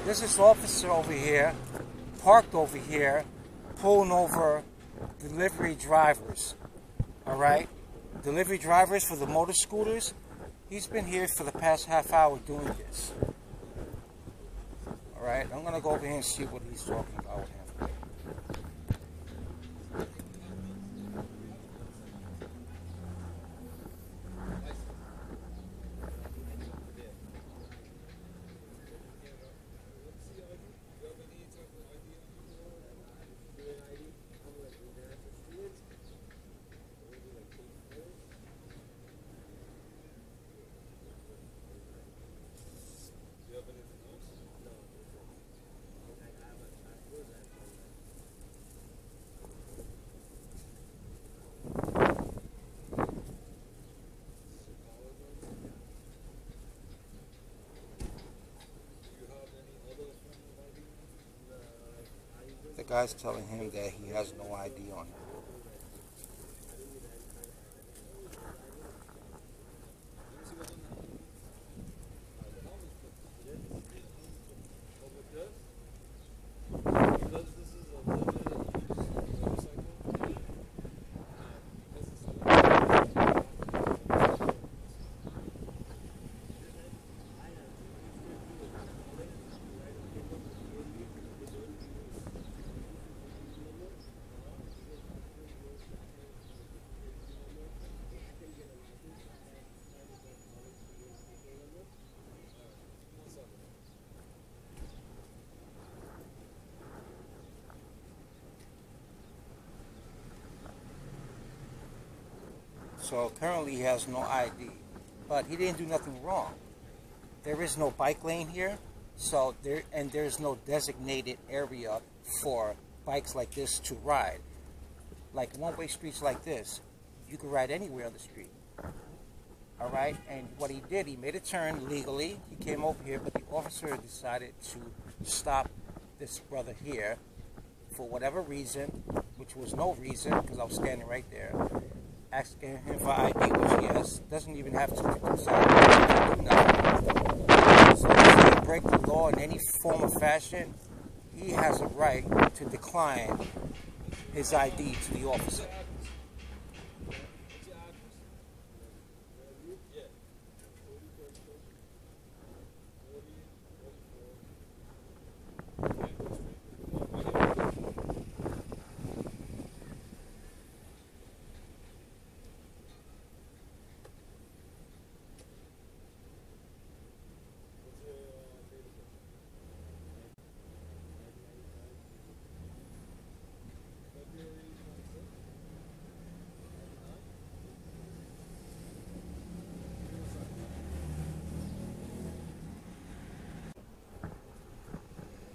There's this officer over here, parked over here, pulling over delivery drivers. All right? Delivery drivers for the motor scooters. He's been here for the past half hour doing this. All right? I'm going to go over here and see what he's talking about with him. The guy's telling him that he has no ID on him. So currently he has no ID, but he didn't do nothing wrong. There is no bike lane here, so there's no designated area for bikes like this to ride. Like one-way streets like this, you can ride anywhere on the street. All right, and what he did, he made a turn legally. He came over here, but the officer decided to stop this brother here for whatever reason, which was no reason because I was standing right there. Asking him for ID, which he has, doesn't even have to decide. So if he break the law in any form or fashion, he has a right to decline his ID to the officer.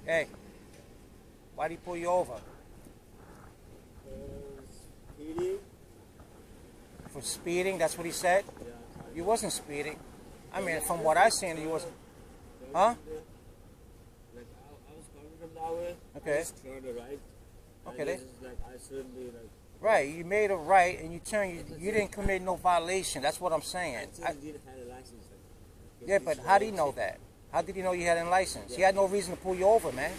Hey, why'd he pull you over? Speeding. For speeding? That's what he said? Yeah. You wasn't speeding. I mean, from what I seen, you wasn't. Huh? Like, I was coming from that way. Okay. I just turned a right. Okay. This is like, I shouldn't be like... Right, you made a right and you turned, you didn't commit no violation. That's what I'm saying. I didn't have a license. Yeah, but how do you know that? How did he know you had a license? Yeah. He had no reason to pull you over, man.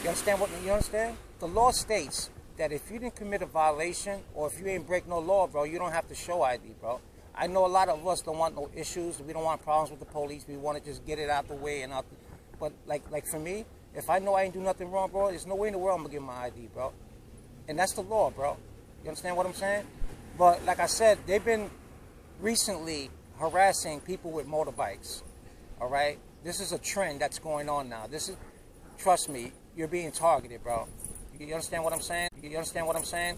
You understand what you understand? The law states that if you didn't commit a violation or if you ain't break no law, bro, you don't have to show ID, bro. I know a lot of us don't want no issues. We don't want problems with the police. We want to just get it out the way and out. But like for me, if I know I ain't do nothing wrong, bro, there's no way in the world I'm gonna get my ID, bro. And that's the law, bro. You understand what I'm saying? But like I said, they've been recently harassing people with motorbikes. All right. This is a trend that's going on now. This is, trust me, you're being targeted, bro. You understand what I'm saying? You understand what I'm saying?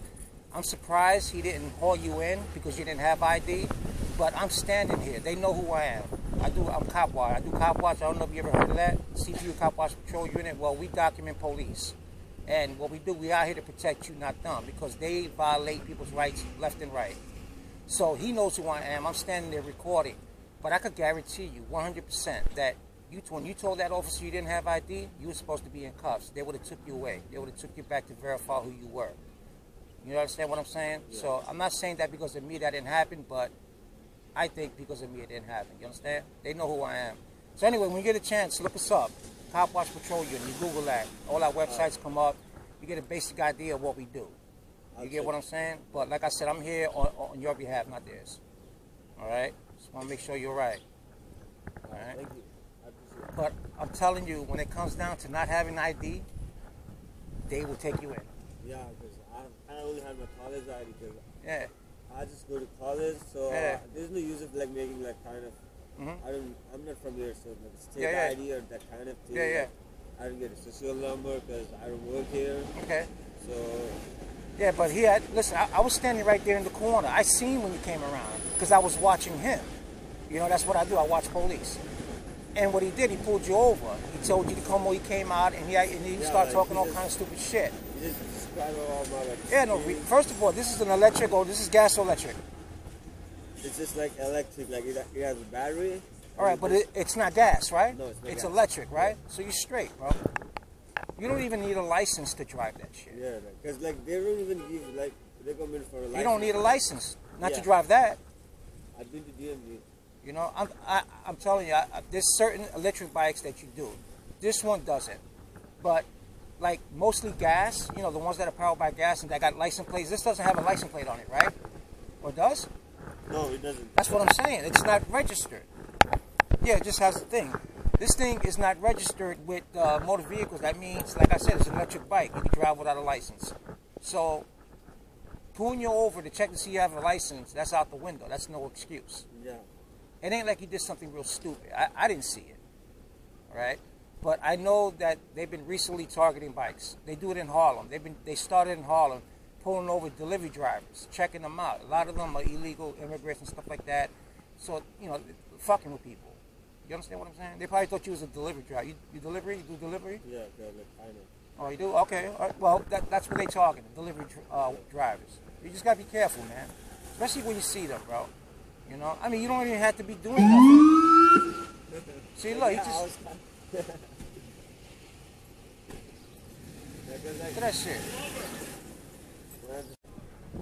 I'm surprised he didn't haul you in because you didn't have ID, but I'm standing here. They know who I am. I'm cop watch. I do cop watch. I don't know if you ever heard of that. CPU Cop Watch Patrol Unit. Well, we document police. And what we do, we out here to protect you, not them, because they violate people's rights left and right. So he knows who I am. I'm standing there recording. But I could guarantee you 100% that when you told that officer you didn't have ID, you were supposed to be in cuffs. They would have took you away. They would have took you back to verify who you were. You understand what I'm saying? Yeah. So I'm not saying that because of me that didn't happen, but I think because of me it didn't happen. You understand? They know who I am. So anyway, when you get a chance, look us up. Cop Watch Patrol Unit. You Google that. All our websites come up. You get a basic idea of what we do. You get what I'm saying? But like I said, I'm here on your behalf, not theirs. All right? Just want to make sure you're right. All right? Thank you. I appreciate it. But I'm telling you, when it comes down to not having ID, they will take you in. Yeah, because I only had my college ID because Yeah. I just go to college, so Yeah. there's no use of like making like kind of. Mm-hmm. I'm not from here, so like state Yeah. ID or that kind of thing. Yeah. I don't get a social number because I don't work here. Okay. So Yeah, but he had, listen, I was standing right there in the corner. I seen when you came around because I was watching him. You know, that's what I do. I watch police. And what he did, he pulled you over. He told you to come over. He came out and he started talking all kind of stupid shit. you just describe all my like. Yeah, no, first of all, this is an electric or this is gas or electric. It's just like electric, like it has a battery. All right, but it's not gas, right? No, it's not It's gas. electric, right? So you're straight, bro. You don't even need a license to drive that shit. Yeah, because like they don't even give like recommend for a license. You don't need a license not to Yeah. drive that. I've been to DMV. You know, I'm telling you, there's certain electric bikes that you do. This one doesn't. But like mostly gas, you know, the ones that are powered by gas and that got license plates. This doesn't have a license plate on it, right? Or does? No, it doesn't. That's what I'm saying. It's not registered. Yeah, it just has a thing. This thing is not registered with motor vehicles. That means, like I said, it's an electric bike. You can drive without a license. So, pulling you over to check to see you have a license, that's out the window. That's no excuse. Yeah. It ain't like you did something real stupid. I didn't see it. All right? But I know that they've been recently targeting bikes. They do it in Harlem. They started in Harlem, pulling over delivery drivers, checking them out. A lot of them are illegal immigrants and stuff like that. So, you know, fucking with people. You understand what I'm saying? They probably thought you was a delivery driver. You delivery? You do delivery? Yeah, like kind of. Oh, you do? Okay. All right. Well, that's what they target, delivery drivers. You just got to be careful, man. Especially when you see them, bro. You know? I mean, you don't even have to be doing nothing. See, look, he just... Look at that shit.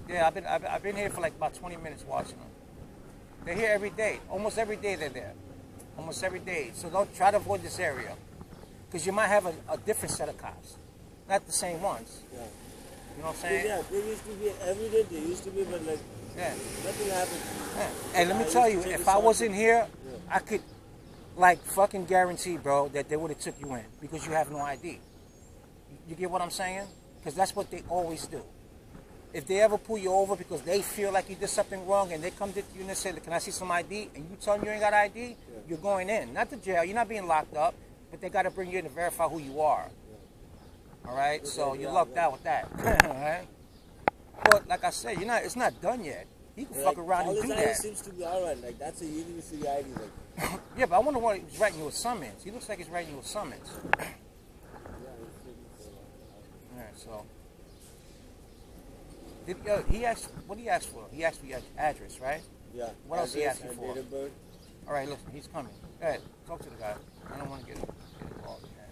Yeah, I've been here for like about 20 minutes watching them. They're here every day. Almost every day they're there. Almost every day. So don't try to avoid this area. Because you might have a different set of cops. Not the same ones. Yeah. You know what I'm saying? Yeah, they used to be every day. They used to be, but like nothing happened. Yeah. And let me tell you, if I wasn't here, I could like fucking guarantee, bro, that they would have took you in because you have no ID. You get what I'm saying? Because that's what they always do. If they ever pull you over because they feel like you did something wrong and they come to you and they say, can I see some ID? And you tell them you ain't got ID, you're going in. Not to jail. You're not being locked up, but they got to bring you in to verify who you are. All right? So you lucked out with that. All right? But like I said, it's not done yet. He can fuck around and do that. Seems to be alright. Like that's a university ID. Like. Yeah, but I wonder why he's writing you a summons. He looks like he's writing you a summons. Yeah, so. He asked, what did he ask for? He asked for your address, right? Yeah. What else he asked you for? Date of birth. All right, listen, he's coming. Go ahead, talk to the guy. I don't want to get involved in that.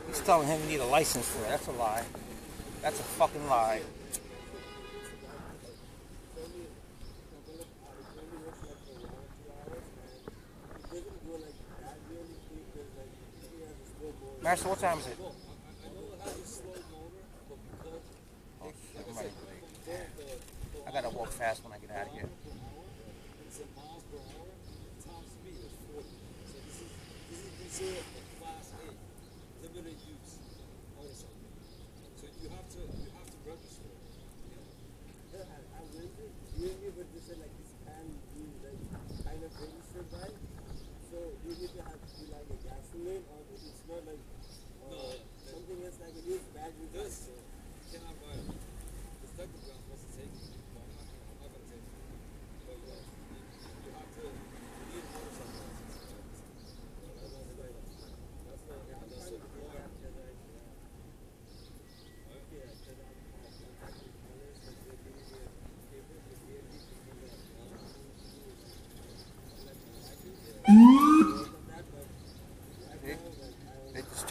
He's telling him you need a license for it. That's a lie. That's a fucking lie. Master, what time is it? Oh shit, I'm running late. I gotta walk fast when I get out of here. So you need to have to be like a gasoline or it's not like something else like a used battery. This you cannot buy it. It's technically I'm supposed to take it, but I'm not gonna take it. But you have to need motorcycle license. That's the requirement.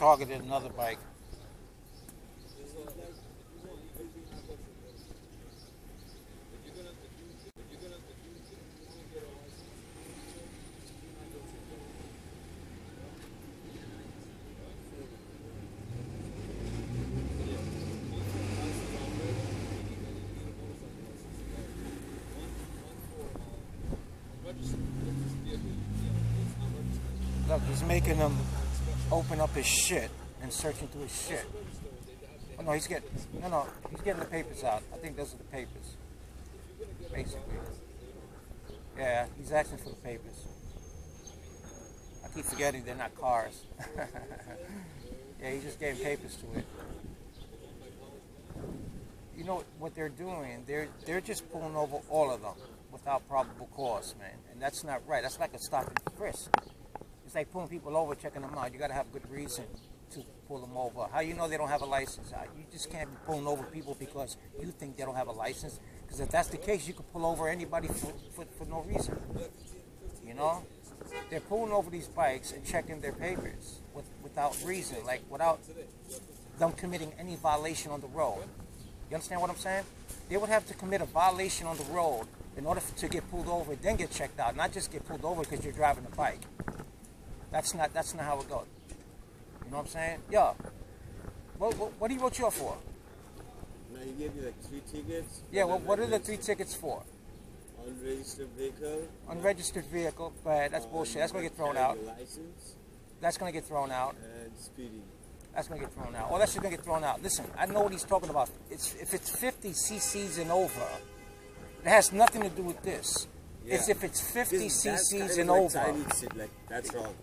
targeted another bike. Look, he's making him open up his shit and searching through his shit. Oh no, he's getting the papers out. I think those are the papers, basically. Yeah, he's asking for the papers. I keep forgetting they're not cars. Yeah, he's just getting papers to it. You know what they're doing? They're just pulling over all of them without probable cause, man, and that's not right. That's like a stop and frisk. It's like pulling people over, checking them out. You got to have good reason to pull them over. How you know they don't have a license? You just can't be pulling over people because you think they don't have a license. Because if that's the case, you could pull over anybody for no reason. You know? They're pulling over these bikes and checking their papers without reason, like without them committing any violation on the road. You understand what I'm saying? They would have to commit a violation on the road in order to get pulled over, then get checked out, not just get pulled over because you're driving a bike. That's not how it goes. You know what I'm saying? Yeah. What do you wrote you up for? Now he gave me like 3 tickets. Yeah, well, what are the 3 tickets for? Unregistered vehicle. Unregistered vehicle, but that's bullshit. That's going to get thrown out. License. That's going to get thrown out. And speeding. That's going to get thrown out. Oh, that's just going to get thrown out. Listen, I know what he's talking about. If it's 50 cc's and over, it has nothing to do with this. Yeah. It's if it's 50 cc's and over. Like, that's wrong.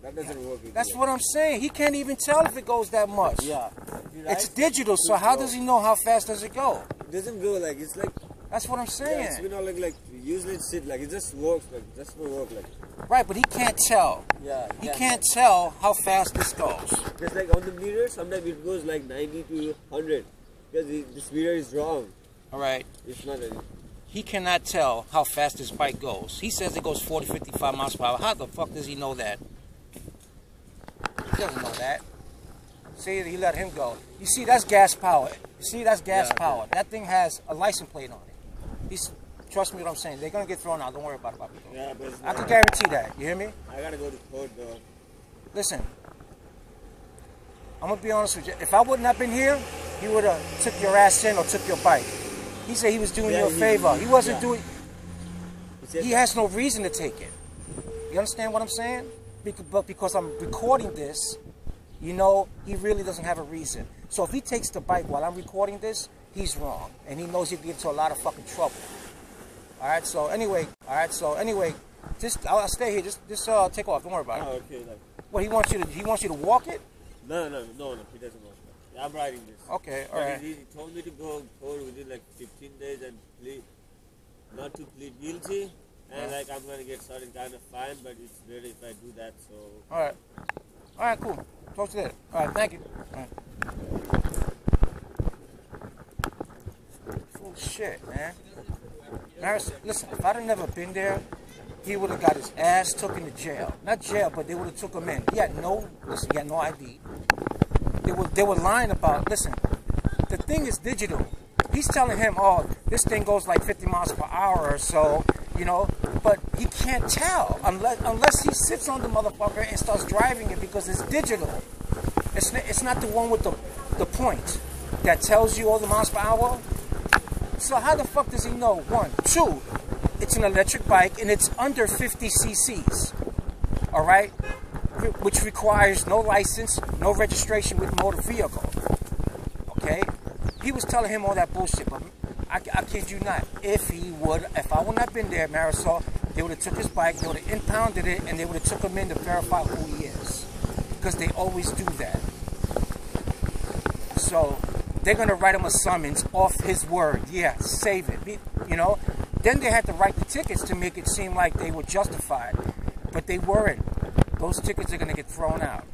That doesn't work. That's what I'm saying. He can't even tell if it goes that much. Yeah. It's digital, so how does he know how fast does it go? It doesn't go like, it's like... That's what I'm saying. Yeah, it's, you know, like usually it's shit, like it just works, like just for work, like. Right, but he can't tell. Yeah. He can't tell how fast this goes. Just like on the meter, sometimes it goes like 90 to 100. Because this meter is wrong. Alright. It's not any. He cannot tell how fast this bike goes. He says it goes 40, 55 miles per hour. How the fuck does he know that? He doesn't know that. See, he let him go. You see, that's gas powered. You see, that's gas powered. That thing has a license plate on it. Trust me what I'm saying. They're going to get thrown out. Don't worry about it, Bobby. Yeah, but I can guarantee that. You hear me? I got to go to court, though. Listen. I'm going to be honest with you. If I wouldn't have been here, he would have took your ass in or took your bike. He said he was doing you a favor. He wasn't doing... He has no reason to take it. You understand what I'm saying? But because I'm recording this, you know, he really doesn't have a reason. So if he takes the bike while I'm recording this, he's wrong. And he knows he'll get into a lot of fucking trouble. Alright, so anyway, just I'll stay here. Just take off. Don't worry about it. Oh, okay. Like, what, he wants you to walk it? No, he doesn't want that. I'm riding this. Okay, alright. He told me to go within like 15 days and not to plead guilty. And like I'm gonna get certain kind of fine, but it's better if I do that. So. All right, cool. Talk to you later. All right, thank you. All right. Full shit, man. Maris, listen, if I'd have never been there, he would have got his ass taken to jail. Not jail, but they would have took him in. He had no ID. They were lying about. Listen, the thing is digital. He's telling him, oh, this thing goes like 50 miles per hour or so. You know, but he can't tell unless he sits on the motherfucker and starts driving it because it's digital. It's not the one with the point that tells you all the miles per hour. So how the fuck does he know? 1, 2, it's an electric bike and it's under 50 cc's. All right, which requires no license, no registration with motor vehicle. Okay, he was telling him all that bullshit, but. I kid you not. If I wouldn't have been there, Marisol, they would have took his bike, they would have impounded it, and they would have took him in to verify who he is. Because they always do that. So, they're going to write him a summons off his word. Yeah, save it. You know? Then they had to write the tickets to make it seem like they were justified. But they weren't. Those tickets are going to get thrown out.